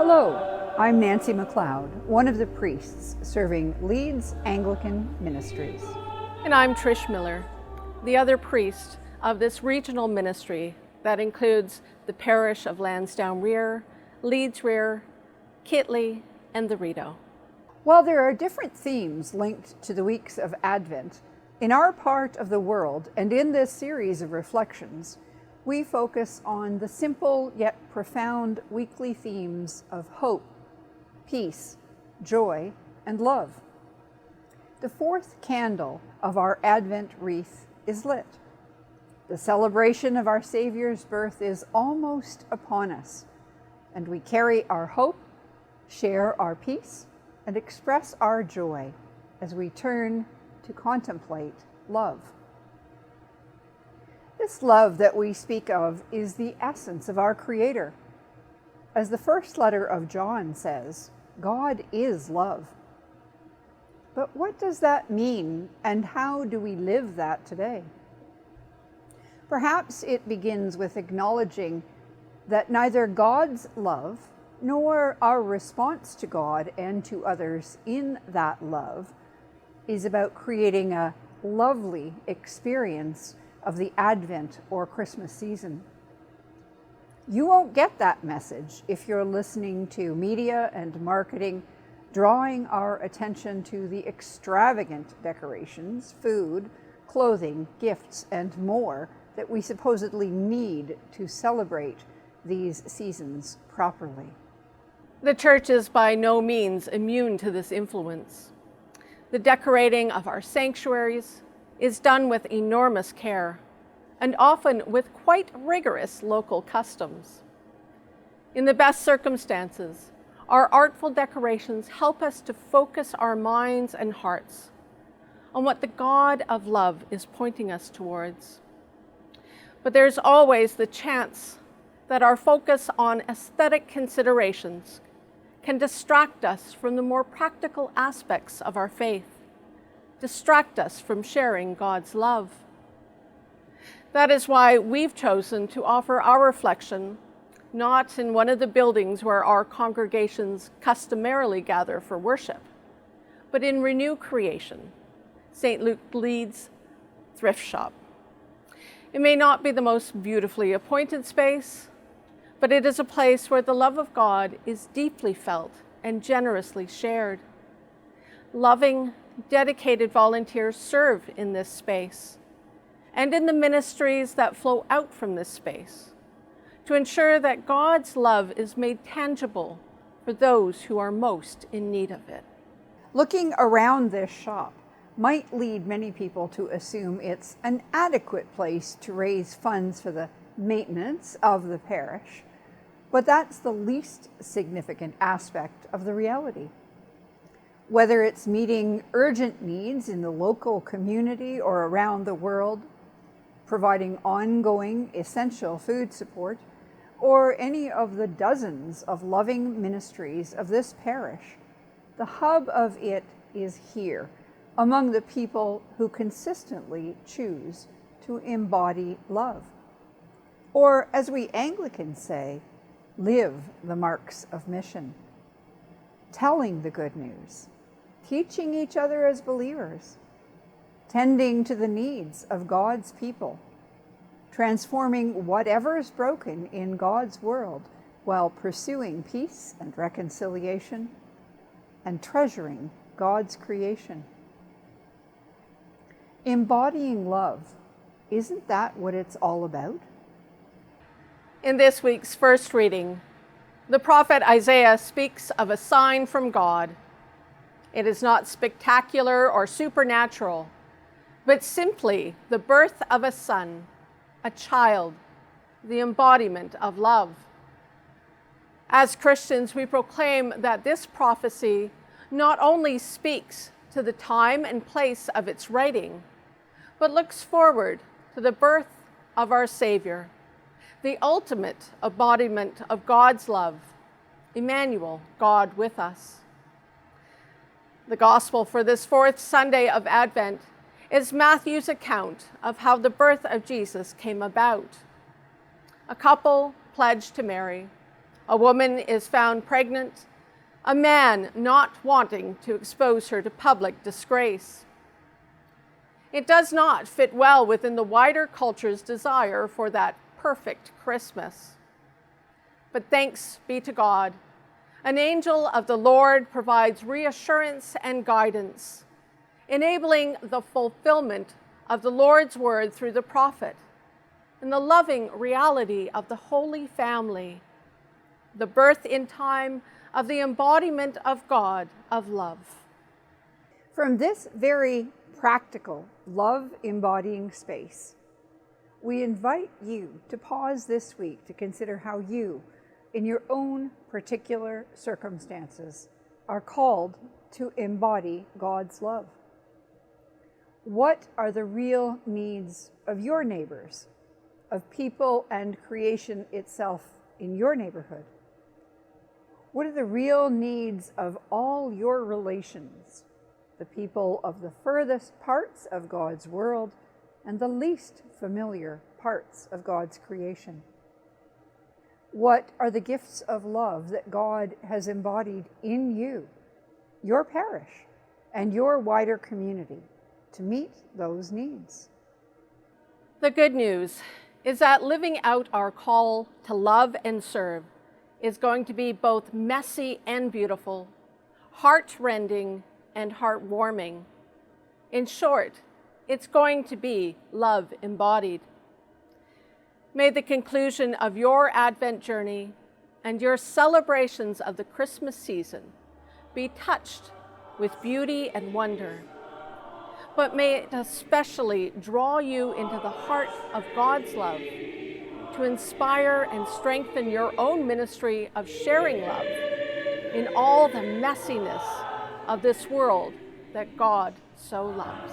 Hello, I'm Nancy MacLeod, one of the priests serving Leeds Anglican Ministries. And I'm Trish Miller, the other priest of this regional ministry that includes the parish of Lansdowne Rear, Leeds Rear, Kitley, and the Rideau. While there are different themes linked to the weeks of Advent, in our part of the world and in this series of reflections, we focus on the simple yet profound weekly themes of hope, peace, joy, and love. The fourth candle of our Advent wreath is lit. The celebration of our Savior's birth is almost upon us, and we carry our hope, share our peace, and express our joy as we turn to contemplate love. This love that we speak of is the essence of our Creator. As the first letter of John says, God is love. But what does that mean, and how do we live that today? Perhaps it begins with acknowledging that neither God's love nor our response to God and to others in that love is about creating a lovely experience of the Advent or Christmas season. You won't get that message if you're listening to media and marketing drawing our attention to the extravagant decorations, food, clothing, gifts, and more that we supposedly need to celebrate these seasons properly. The Church is by no means immune to this influence. The decorating of our sanctuaries is done with enormous care and often with quite rigorous local customs. In the best circumstances, our artful decorations help us to focus our minds and hearts on what the God of love is pointing us towards. But there's always the chance that our focus on aesthetic considerations can distract us from the more practical aspects of our faith, distract us from sharing God's love. That is why we've chosen to offer our reflection not in one of the buildings where our congregations customarily gather for worship, but in Renew Creation, St. Luke Leeds Thrift Shop. It may not be the most beautifully appointed space, but it is a place where the love of God is deeply felt and generously shared. Loving, dedicated volunteers serve in this space and in the ministries that flow out from this space to ensure that God's love is made tangible for those who are most in need of it. Looking around this shop might lead many people to assume it's an adequate place to raise funds for the maintenance of the parish, but that's the least significant aspect of the reality. Whether it's meeting urgent needs in the local community or around the world, providing ongoing essential food support, or any of the dozens of loving ministries of this parish, the hub of it is here, among the people who consistently choose to embody love. Or, as we Anglicans say, live the marks of mission. Telling the good news, teaching each other as believers, tending to the needs of God's people, transforming whatever is broken in God's world while pursuing peace and reconciliation, and treasuring God's creation. Embodying love, isn't that what it's all about? In this week's first reading, the prophet Isaiah speaks of a sign from God. It is not spectacular or supernatural, but simply the birth of a son, a child, the embodiment of love. As Christians, we proclaim that this prophecy not only speaks to the time and place of its writing, but looks forward to the birth of our Savior, the ultimate embodiment of God's love, Emmanuel, God with us. The gospel for this fourth Sunday of Advent is Matthew's account of how the birth of Jesus came about. A couple pledged to marry, A woman is found pregnant, a man not wanting to expose her to public disgrace. It does not fit well within the wider culture's desire for that perfect Christmas. But thanks be to God, an angel of the Lord provides reassurance and guidance, enabling the fulfillment of the Lord's word through the prophet and the loving reality of the Holy Family, the birth in time of the embodiment of God of love. From this very practical, love-embodying space, we invite you to pause this week to consider how you, in your own particular circumstances, are called to embody God's love. What are the real needs of your neighbors, of people and creation itself in your neighborhood? What are the real needs of all your relations, the people of the furthest parts of God's world and the least familiar parts of God's creation? What are the gifts of love that God has embodied in you, your parish, and your wider community to meet those needs? The good news is that living out our call to love and serve is going to be both messy and beautiful, heart-rending and heartwarming. In short, it's going to be love embodied. May the conclusion of your Advent journey and your celebrations of the Christmas season be touched with beauty and wonder, but may it especially draw you into the heart of God's love to inspire and strengthen your own ministry of sharing love in all the messiness of this world that God so loves.